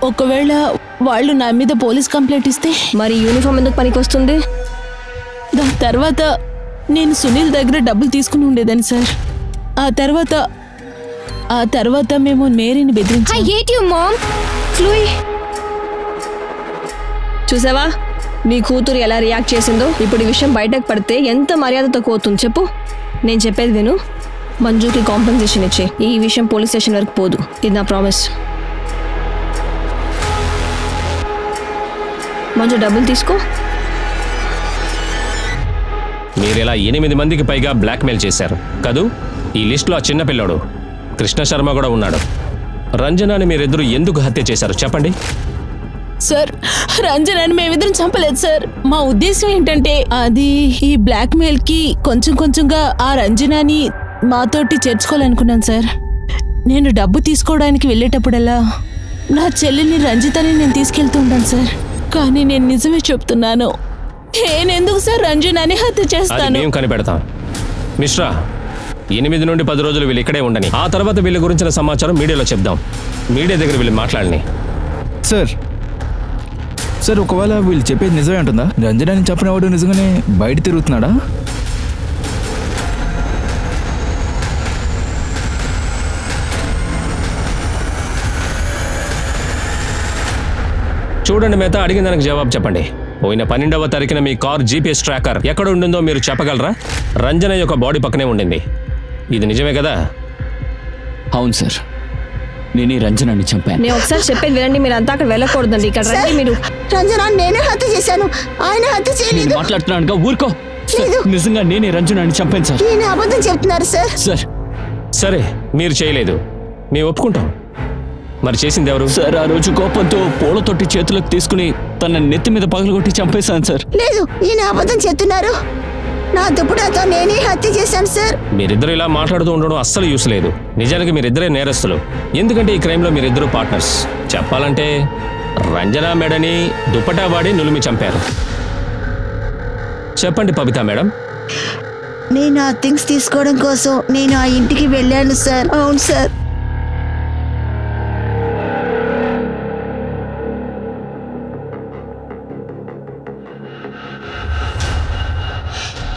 ఒకవేళ వాళ్ళు నా మీద పోలీస్ కంప్లైంట్ ఇస్తే మరి యూనిఫామ్ ఎందుకు పనికి వస్తుంది? దాని తర్వాత నేను సునీల్ దగ్గర డబ్బులు తీసుకుని ఉండేదాన్ని సార్. ఆ తర్వాత మేము మేరీని బెదిరించాం. I hate you, Mom. చూసావా నీ కూతురు ఎలా రియాక్ట్ చేసిందో? ఇప్పుడు ఈ విషయం బయటకు పడితే ఎంత మర్యాద తక్కువ అవుతుంది చెప్పు. నేను చెప్పేది విను. మంజుకి కాంపెన్సేషన్ ఇచ్చే. ఈ విషయం పోలీస్ స్టేషన్ వరకు పోదు. ఇది నా ప్రామిస్. మంజు డబ్బులు తీసుకో. మీరు ఇలా 8 మందికి పైగా బ్లాక్మెయిల్ చేశారు కదూ? ఈ లిస్టులో ఆ చిన్నపిల్లాడు కృష్ణ శర్మ కూడా ఉన్నాడు. రంజనాని మీరిద్దరూ ఎందుకు హత్య చేశారు చెప్పండి. సార్ రంజనాని మేమిద్దరం చంపలేదు సార్. మా ఉద్దేశం ఏంటంటే అది ఈ బ్లాక్ మెయిల్ కి కొంచెం కొంచెంగా ఆ రంజనాని మాతోటి చేర్చుకోవాలనుకున్నాను సార్. నేను డబ్బు తీసుకోవడానికి వెళ్ళేటప్పుడల్లా నా చెల్లిని రంజితని నేను తీసుకెళ్తూ ఉంటాను సార్. కానీ నేను నిజమే చెప్తున్నాను, నేనెందుకు సార్ రంజనాని హత్య చేస్తాను? మేము కనిపెడతాం. మిశ్రా, 8 నుండి 10 రోజులు వీళ్ళు ఇక్కడే ఉండని, ఆ తర్వాత వీళ్ళ గురించిన సమాచారం మీడియాలో చెప్దాం. మీడియా దగ్గర వీళ్ళు మాట్లాడని. సార్ ఒకవేళ వీళ్ళు చెప్పేది నిజమే అంటుందా? రంజనాని చెప్పినవాడు నిజంగానే బయట తిరుగుతున్నాడా? చూడండి మేత, అడిగిన దానికి జవాబు చెప్పండి. పోయిన 12వ తారీఖున మీ కార్ GPS ట్రాకర్ ఎక్కడ ఉండిందో మీరు చెప్పగలరా? రంజన యొక్క బాడీ పక్కనే ఉండింది. ఇది నిజమే కదా? అవును సార్, నేను ఈ రంజనాన్ని చంపాను. నేను ఒకసారి చెప్పేది వినండి, మీరు అంతా అక్కడ వెళ్ళకూడదండి. ఇక్కడ రండి. మీరు రంజనా నేనే హత్య చేశాను, ఆయన హత్య చేయలేదు. మాట్లాడుతున్నానుగా, ఊరుకో. నిజంగా నేనే రంజనాన్ని చంపాను సార్. ఈయన అబద్ధం చెప్తున్నారు సార్. సరే మీరు చేయలేదు, మేము ఒప్పుకుంటాం. మరి చేసింది ఎవరు? సార్ ఆ రోజు కోపంతో పూల తొట్టి చేతులకు తీసుకుని తన నెత్తి మీద పగలగొట్టి చంపేశాను సార్. లేదు, ఈయన అబద్ధం చెప్తున్నారు. నా దుప్పుడాతో నేనే హత్య చేశాను సార్. మీరిద్దరు ఇలా మాట్లాడుతూ ఉండడం అస్సలు యూస్ లేదు. నిజానికి మీరిద్దరే నేరస్తులు. ఎందుకంటే ఈ క్రైమ్ లో మీరిద్దరు పార్ట్నర్స్. చెప్పాలంటే రంజన మేడని దుప్పటా వాడి నులిమి చంపారు. చెప్పండి పవిత మేడం. నేను ఆ థింగ్స్ తీసుకోవడం కోసం నేను ఆ ఇంటికి వెళ్ళాను సార్. అవును సార్.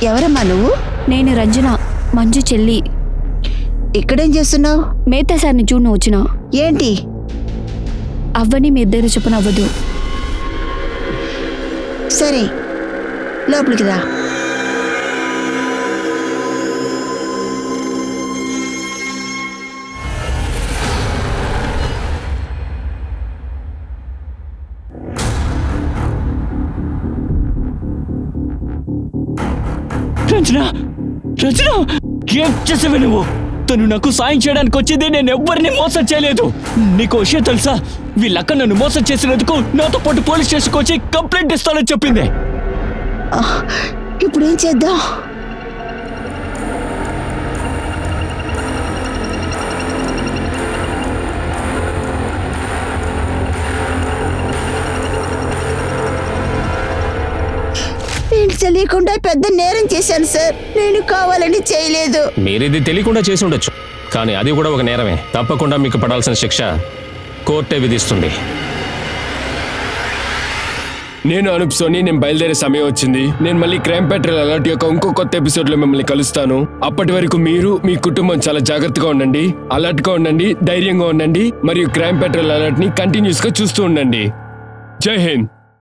ఎవరమ్మా నువ్వు? నేను రంజన, మంజు చెల్లి. ఇక్కడేం చేస్తున్నావు? మేతా సార్ని చూడు వచ్చినా. ఏంటి? అవ్వని మీ ఇద్దరు చెప్పను అవ్వదు. సరే లోపలికి రా. రంజన, రంజన, ఏం చేసావే నువ్వు? తను నాకు సాయం చేయడానికి వచ్చింది. నేను ఎవ్వరిని మోసం చేయలేదు. నీకు విషయం తెలుసా? వీళ్ళక్క నన్ను మోసం చేసినందుకు నాతో పాటు పోలీస్ స్టేషన్కి వచ్చి కంప్లైంట్ ఇస్తానని చెప్పింది. ఇప్పుడు ఏం చేద్దాం? నేను తెలియకుండా పెద్ద నేరం చేశాను సార్. నేను కావాలని చేయలేదు. మీరిది తెలియకుండా చేసి ఉండొచ్చు, కానీ అది కూడా ఒక నేరమే. తప్పకుండా మీకు పడాల్సిన శిక్ష కోర్టే విధిస్తుంది. నేను అనూప్ సోని, నేను బయలుదేరే సమయం వచ్చింది. నేను మళ్ళీ క్రైమ్ పెట్రోల్ అలర్ట్ యొక్క ఇంకో కొత్త ఎపిసోడ్ లో మిమ్మల్ని కలుస్తాను. అప్పటి వరకు మీరు మీ కుటుంబం చాలా జాగ్రత్తగా ఉండండి, అలర్ట్ గా ఉండండి, ధైర్యంగా ఉండండి, మరియు క్రైమ్ పెట్రోల్ అలర్ట్ ని కంటిన్యూస్ గా చూస్తూ ఉండండి. జై హింద్.